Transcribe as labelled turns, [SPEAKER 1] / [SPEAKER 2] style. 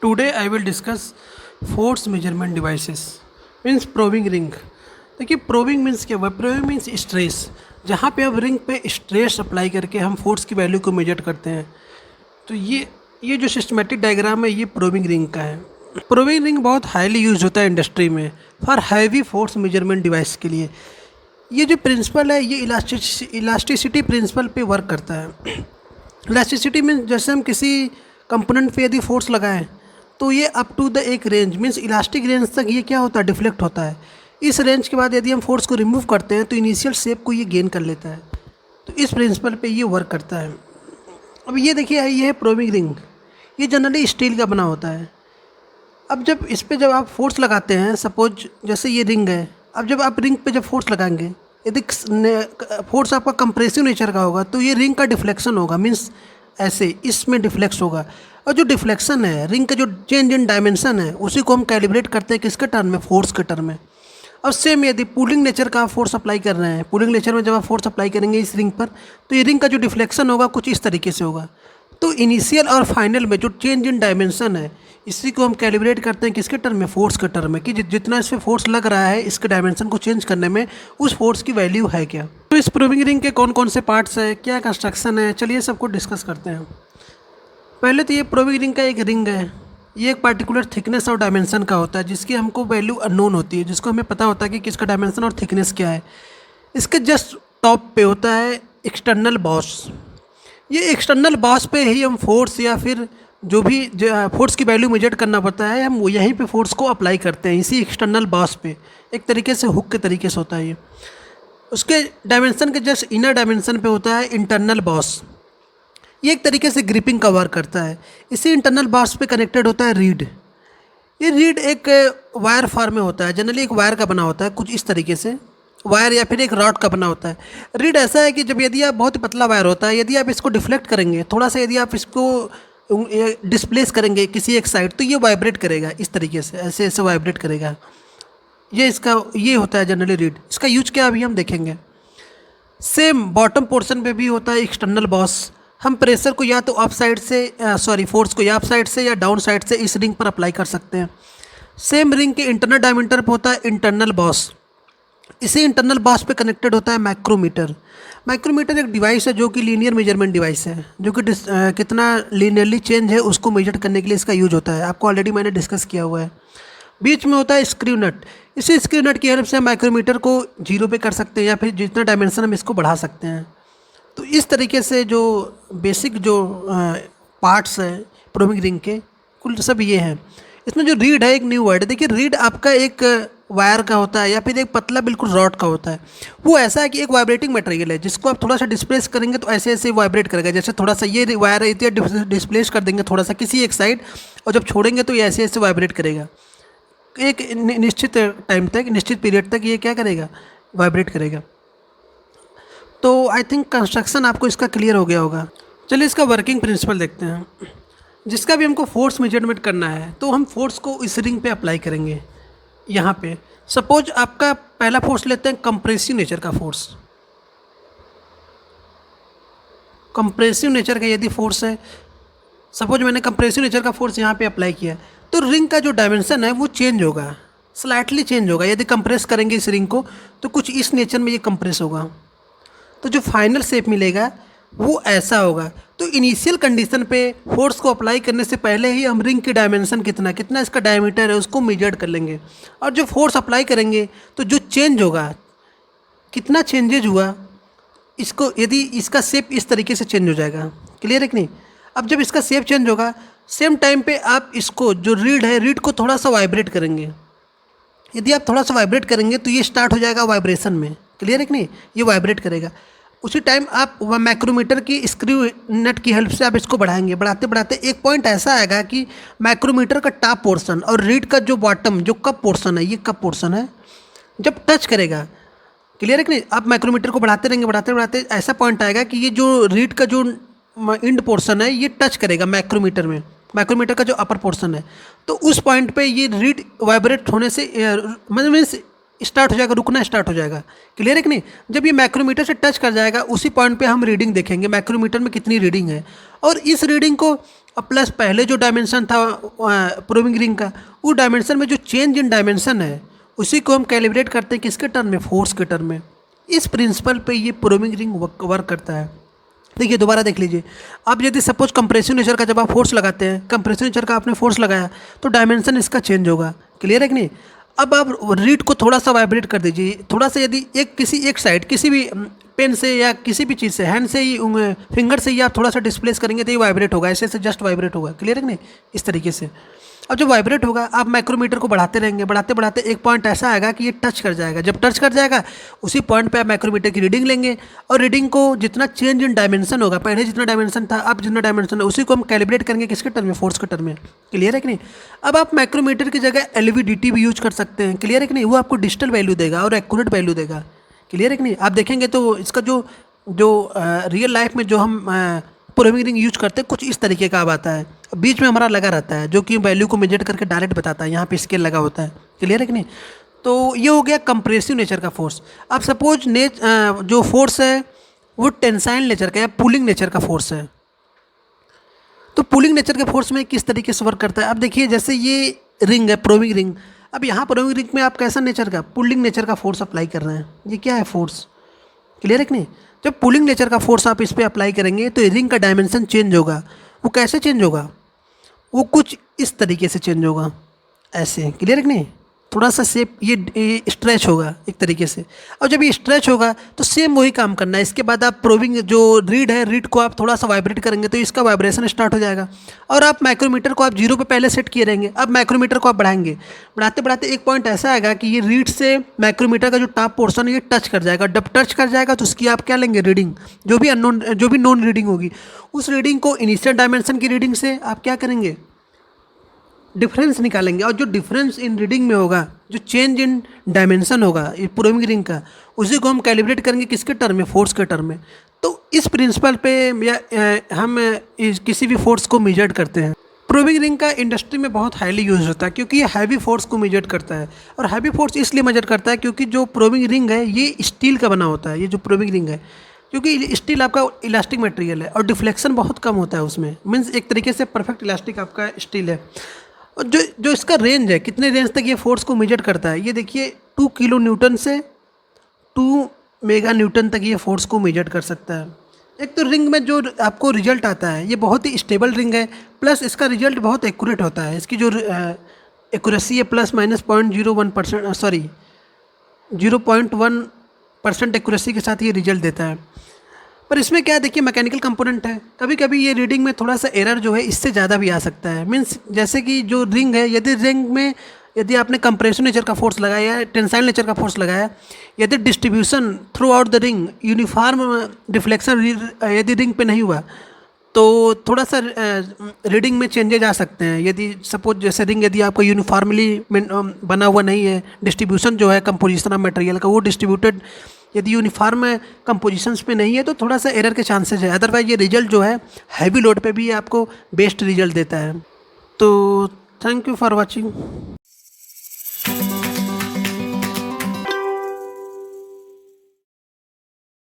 [SPEAKER 1] Today I will discuss force measurement devices means probing ring. देखिए probing means क्या हुआ, probing means stress, जहाँ पे अब रिंग पे स्ट्रेस अप्लाई करके हम फोर्स की वैल्यू को मेजर करते हैं। तो ये जो सिस्टमेटिक डायग्राम है ये प्रोबिंग रिंग का है। प्रोबिंग रिंग बहुत हाईली यूज होता है इंडस्ट्री में for heavy force measurement device के लिए। ये जो प्रिंसिपल है ये इलास्टिसिटी प्रिंसिपल पे वर्क करता है। इलास्टिसिटी मीन्स जैसे हम किसी कंपोनेंट पे यदि फोर्स लगाएं तो ये अप टू द एक रेंज मीन्स इलास्टिक रेंज तक ये क्या होता है, डिफ्लेक्ट होता है। इस रेंज के बाद यदि हम फोर्स को रिमूव करते हैं तो इनिशियल शेप को ये गेन कर लेता है। तो इस प्रिंसिपल पे ये वर्क करता है। अब ये देखिए ये है प्रोबिंग रिंग, ये जनरली स्टील का बना होता है। अब जब इस पे जब आप फोर्स लगाते हैं, सपोज जैसे ये रिंग है, अब जब आप रिंग पे जब फोर्स लगाएंगे यदि फोर्स आपका कंप्रेसिव नेचर का होगा तो ये रिंग का डिफ्लेक्शन होगा, मीन्स ऐसे इसमें डिफ्लेक्स होगा। और जो डिफ्लेक्शन है रिंग का जो चेंज इन डायमेंशन है उसी को हम कैलिब्रेट करते हैं किसके टर्म में, फोर्स के टर्म में। और सेम यदि पुलिंग नेचर का आप फोर्स अप्लाई कर रहे हैं, पुलिंग नेचर में जब आप फोर्स अप्लाई करेंगे इस रिंग पर तो ये रिंग का जो डिफ्लेक्शन होगा कुछ इस तरीके से होगा। तो इनिशियल और फाइनल में जो चेंज इन डायमेंशन है इसी को हम कैलिब्रेट करते हैं किसके टर्म में, फोर्स के टर्म में, कि जितना इस पर फोर्स लग रहा है इसके डायमेंशन को चेंज करने में उस फोर्स की वैल्यू है क्या। तो इस प्रूविंग रिंग के कौन कौन से पार्ट्स है, क्या कंस्ट्रक्शन है, चलिए सबको डिस्कस करते हैं। पहले तो ये प्रूविंग रिंग का एक रिंग है, ये एक पर्टिकुलर थिकनेस और डायमेंशन का होता है जिसकी हमको वैल्यू अननोन होती है, जिसको हमें पता होता है कि किसका डायमेंशन और थिकनेस क्या है। इसके जस्ट टॉप पे होता है एक्सटर्नल बॉस। ये एक्सटर्नल बॉस पे ही हम फोर्स या फिर जो भी फोर्स की वैल्यू मेजर करना पड़ता है हम यहीं पे फोर्स को अप्लाई करते हैं, इसी एक्सटर्नल बॉस पे। एक तरीके से हुक के तरीके से होता है ये। उसके डायमेंशन के जस्ट इनर डायमेंशन पे होता है इंटरनल बॉस, ये एक तरीके से ग्रिपिंग का वर्क करता है। इसी इंटरनल बॉस पे कनेक्टेड होता है रीड। ये रीड एक वायर फॉर्म में होता है, जनरली एक वायर का बना होता है कुछ इस तरीके से, वायर या फिर एक रॉड का बना होता है। रीड ऐसा है कि जब यदि आप बहुत ही पतला वायर होता है, यदि आप इसको डिफ्लेक्ट करेंगे थोड़ा सा, यदि आप इसको डिस्प्लेस करेंगे किसी एक साइड तो ये वाइब्रेट करेगा इस तरीके से, ऐसे ऐसे वाइब्रेट करेगा। ये होता है जनरली रीड। इसका यूज क्या अभी हम देखेंगे। सेम बॉटम पोर्शन पे भी होता है एक्सटर्नल बॉस। हम प्रेशर को या तो अप साइड से फोर्स को या अप साइड से या डाउन साइड से इस रिंग पर अप्लाई कर सकते हैं। सेम रिंग के इंटरनल डायमीटर पर होता है इंटरनल बॉस। इसी इंटरनल बॉस पे कनेक्टेड होता है माइक्रोमीटर। माइक्रोमीटर एक डिवाइस है जो कि लीनियर मेजरमेंट डिवाइस है, जो कि कितना लीनियरली चेंज है उसको मेजर करने के लिए इसका यूज होता है। आपको ऑलरेडी मैंने डिस्कस किया हुआ है। बीच में होता है स्क्रू नट। इसी स्क्रू नट की हेल्प से हम माइक्रोमीटर को जीरो पे कर सकते हैं या फिर जितना डायमेंशन हम इसको बढ़ा सकते हैं। तो इस तरीके से जो बेसिक जो पार्ट्स हैं प्रोबिंग रिंग के कुल सब ये हैं। इसमें जो रीड है एक न्यू वर्ड है। देखिए रीड आपका एक वायर का होता है या फिर एक पतला बिल्कुल रॉड का होता है। वो ऐसा है कि एक वाइब्रेटिंग मटेरियल है जिसको आप थोड़ा सा डिस्प्लेस करेंगे तो ऐसे ऐसे वाइब्रेट करेगा। जैसे थोड़ा सा ये वायर है इतना डिस्प्लेस कर देंगे थोड़ा सा किसी एक साइड और जब छोड़ेंगे तो ये ऐसे ऐसे वाइब्रेट करेगा। एक निश्चित टाइम तक, निश्चित पीरियड तक ये क्या करेगा, वाइब्रेट करेगा। तो आई थिंक कंस्ट्रक्शन आपको इसका क्लियर हो गया होगा। चलिए इसका वर्किंग प्रिंसिपल देखते हैं। जिसका भी हमको फोर्स मेजरमेंट करना है तो हम फोर्स को इस रिंग पे अप्लाई करेंगे। यहाँ पे सपोज आपका पहला फोर्स लेते हैं कंप्रेसिव नेचर का फोर्स। कंप्रेसिव नेचर का यदि फोर्स है, सपोज मैंने कंप्रेसिव नेचर का फोर्स यहाँ पे अप्लाई किया तो रिंग का जो डायमेंशन है वो चेंज होगा, स्लाइटली चेंज होगा। यदि कंप्रेस करेंगे इस रिंग को तो कुछ इस नेचर में ये कंप्रेस होगा, तो जो फाइनल शेप मिलेगा वो ऐसा होगा। तो इनिशियल कंडीशन पे फोर्स को अप्लाई करने से पहले ही हम रिंग की डायमेंशन कितना इसका डायमीटर है उसको मेजर कर लेंगे। और जो फोर्स अप्लाई करेंगे तो जो चेंज होगा, कितना चेंजेज हुआ, इसको यदि इसका शेप इस तरीके से चेंज हो जाएगा। क्लियर है कि नहीं। अब जब इसका शेप चेंज होगा सेम टाइम पे आप इसको जो रीड है रीड को थोड़ा सा वाइब्रेट करेंगे। यदि आप थोड़ा सा वाइब्रेट करेंगे तो ये स्टार्ट हो जाएगा वाइब्रेशन में। क्लियर है कि नहीं, ये वाइब्रेट करेगा। उसी टाइम आप माइक्रोमीटर की स्क्रू नट की हेल्प से आप इसको बढ़ाएंगे, बढ़ाते बढ़ाते एक पॉइंट ऐसा आएगा कि माइक्रोमीटर का टॉप पोर्शन और रीड का जो बॉटम जो कप पोर्शन है, ये कप पोर्शन है, जब टच करेगा। क्लियर है कि नहीं। आप माइक्रोमीटर को बढ़ाते रहेंगे, बढ़ाते बढ़ाते ऐसा पॉइंट आएगा कि ये जो रीड का जो इंड पोर्शन है ये टच करेगा माइक्रोमीटर में, माइक्रोमीटर का जो अपर पोर्शन है। तो उस पॉइंट पे ये रीड वाइब्रेट होने से मीन्स स्टार्ट हो जाएगा, रुकना स्टार्ट हो जाएगा। क्लियर है कि नहीं। जब ये माइक्रोमीटर से टच कर जाएगा उसी पॉइंट पे हम रीडिंग देखेंगे माइक्रोमीटर में कितनी रीडिंग है। और इस रीडिंग को और प्लस पहले जो डायमेंशन था प्रूविंग रिंग का, वो डायमेंशन में जो चेंज इन डायमेंशन है उसी को हम कैलिब्रेट करते हैं किसके टर्म में, फोर्स के टर्म में। इस प्रिंसिपल पे ये प्रूविंग रिंग वर्क करता है। देखिए दोबारा देख लीजिए, अब यदि सपोज कंप्रेसिव नेचर का जब आप फोर्स लगाते हैं, कंप्रेसिव नेचर का आपने फोर्स लगाया तो डायमेंशन इसका चेंज होगा, क्लियर है कि नहीं। अब आप रीड को थोड़ा सा वाइब्रेट कर दीजिए, थोड़ा सा यदि किसी एक साइड किसी भी पेन से या किसी भी चीज़ से, हैंड से ही, फिंगर से ही आप थोड़ा सा डिस्प्लेस करेंगे तो ये वाइब्रेट होगा, ऐसे ऐसे जस्ट वाइब्रेट होगा, क्लियर है कि नहीं, इस तरीके से। अब जब वाइब्रेट होगा आप माइक्रोमीटर को बढ़ाते रहेंगे, बढ़ाते बढ़ाते एक पॉइंट ऐसा आएगा कि ये टच कर जाएगा। जब टच कर जाएगा उसी पॉइंट पे आप माइक्रोमीटर की रीडिंग लेंगे, और रीडिंग को जितना चेंज इन डायमेंशन होगा, पहले जितना डायमेंशन था अब जितना डायमेंशन है, उसी को हम कैलिब्रेट करेंगे किसके टर्म में, फोर्स के टर्म में, क्लियर है कि नहीं। अब आप माइक्रोमीटर की जगह LVDT भी यूज कर सकते हैं, क्लियर है कि नहीं। वो आपको डिजिटल वैल्यू देगा और एक्यूरेट वैल्यू देगा, क्लियर है कि नहीं। आप देखेंगे तो इसका जो रियल लाइफ में जो हम प्रूविंग रिंग यूज करते हैं कुछ इस तरीके का अब आता है, बीच में हमारा लगा रहता है जो कि वैल्यू को मेजर करके डायरेक्ट बताता है, यहाँ पे स्केल लगा होता है, क्लियर है कि नहीं। तो ये हो गया कंप्रेसिव नेचर का फोर्स। अब सपोज जो फोर्स है वो टेंसाइल नेचर का या पुलिंग नेचर का फोर्स है, तो पुलिंग नेचर के फोर्स में किस तरीके से वर्क करता है। अब देखिए जैसे ये रिंग है प्रूविंग रिंग, अब यहाँ प्रूविंग रिंग में आप कैसा नेचर का, पुलिंग नेचर का फोर्स अप्लाई कर रहे हैं, ये क्या है फोर्स, क्लियर है कि नहीं। जब पुलिंग नेचर का फोर्स आप इस पर अप्लाई करेंगे तो रिंग का डायमेंशन चेंज होगा। वो कैसे चेंज होगा, वो कुछ इस तरीके से चेंज होगा, ऐसे, क्लियर है कि नहीं। थोड़ा सा शेप ये स्ट्रेच होगा एक तरीके से, और जब ये स्ट्रेच होगा तो सेम वही काम करना है। इसके बाद आप प्रूविंग जो रीड है, रीड को आप थोड़ा सा वाइब्रेट करेंगे तो इसका वाइब्रेशन स्टार्ट हो जाएगा, और आप माइक्रोमीटर को आप 0 पे पहले सेट किए रहेंगे, अब माइक्रोमीटर को आप बढ़ाएंगे, बढ़ाते बढ़ाते एक पॉइंट ऐसा आएगा कि ये रीड से माइक्रोमीटर का जो टॉप पोर्शन है ये टच कर जाएगा। जब टच कर जाएगा तो उसकी आप क्या लेंगे, रीडिंग, जो भी नॉन रीडिंग होगी, उस रीडिंग को इनिशियल डायमेंशन की रीडिंग से आप क्या करेंगे, डिफरेंस निकालेंगे, और जो डिफरेंस इन रीडिंग में होगा, जो चेंज इन डायमेंशन होगा प्रूविंग रिंग का, उसी को हम कैलिब्रेट करेंगे किसके टर्म में, फोर्स के टर्म में। तो इस प्रिंसिपल पे हम किसी भी फोर्स को मेजर करते हैं। प्रूविंग रिंग का इंडस्ट्री में बहुत हाईली यूज होता है क्योंकि ये हैवी फोर्स को मेजर करता है, और हैवी फोर्स इसलिए मेजर करता है क्योंकि जो प्रूविंग रिंग है ये स्टील का बना होता है, ये जो प्रूविंग रिंग है, क्योंकि स्टील आपका इलास्टिक मटेरियल है और डिफ्लेक्शन बहुत कम होता है उसमें, मीन्स एक तरीके से परफेक्ट इलास्टिक आपका स्टील है। और जो इसका रेंज है, कितने रेंज तक ये फोर्स को मेजर करता है, ये देखिए 2 किलो न्यूटन से 2 मेगा न्यूटन तक ये फोर्स को मेजर कर सकता है। एक तो रिंग में जो आपको रिजल्ट आता है ये बहुत ही स्टेबल रिंग है, प्लस इसका रिजल्ट बहुत एक्यूरेट होता है। इसकी जो एक्यूरेसी है +-0.01%, सॉरी 0.1% एक्यूरेसी के साथ ये रिजल्ट देता है। पर इसमें क्या देखिए मैकेनिकल कंपोनेंट है, कभी कभी ये रीडिंग में थोड़ा सा एरर जो है इससे ज़्यादा भी आ सकता है। मीन्स जैसे कि जो रिंग है, यदि रिंग में यदि आपने कंप्रेसिव नेचर का फोर्स लगाया या टेंसाइल नेचर का फोर्स लगाया, यदि distribution through out the ring uniform deflection यदि रिंग पे नहीं हुआ तो थोड़ा सा रीडिंग में चेंजेज आ सकते हैं। यदि सपोज जैसे रिंग यदि आपका यूनिफॉर्मली बना हुआ नहीं है, डिस्ट्रीब्यूशन जो है कंपोजिशन ऑफ मटेरियल का वो डिस्ट्रीब्यूटेड यदि यूनिफॉर्म कंपोजिशंस पे नहीं है तो थोड़ा सा एरर के चांसेस है। अदरवाइज ये रिजल्ट जो है हैवी लोड पे भी आपको बेस्ट रिजल्ट देता है। तो थैंक यू फॉर वॉचिंग।